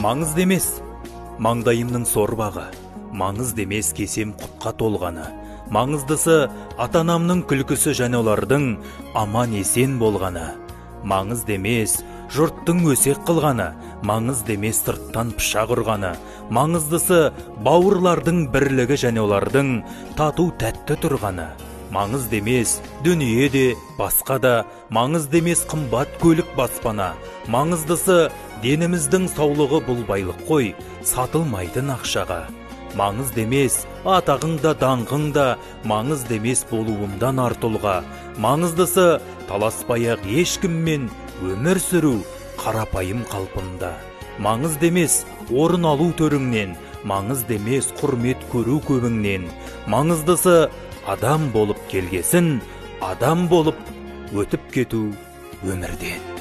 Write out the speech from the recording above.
Маңызды емес маңдайымның сорбағы, маңызды емес кесем құтқа толғаны. Маңыздысы ата-анамның күлкісі және олардың аман есен болғаны. Маңызды емес жұрттың өсек қылғаны, маңызды емес сырттан пышақ ұрғаны. Маңыздысы бауырлардың бірлігі және олардың тату тәтті тұрғаны. Маңызды емес дүние де, басқа да, маңызды емес қымбат көлік баспана. Маңыздысы деніміздің саулығы, бұл байлық қой, сатылмайтын ақшаға. Маңызды емес атағың да даңғың да, маңызды емес болуымдан артылға. Маңыздысы таласпай-ақ ешкіммен өмір сүру қарапайым қалпында. Маңызды емес орын алу төріңнен, маңызды емес құрмет көру көбіңнен. Маңыздысы адам болып келгесін, адам болып өтіп кету өмірден.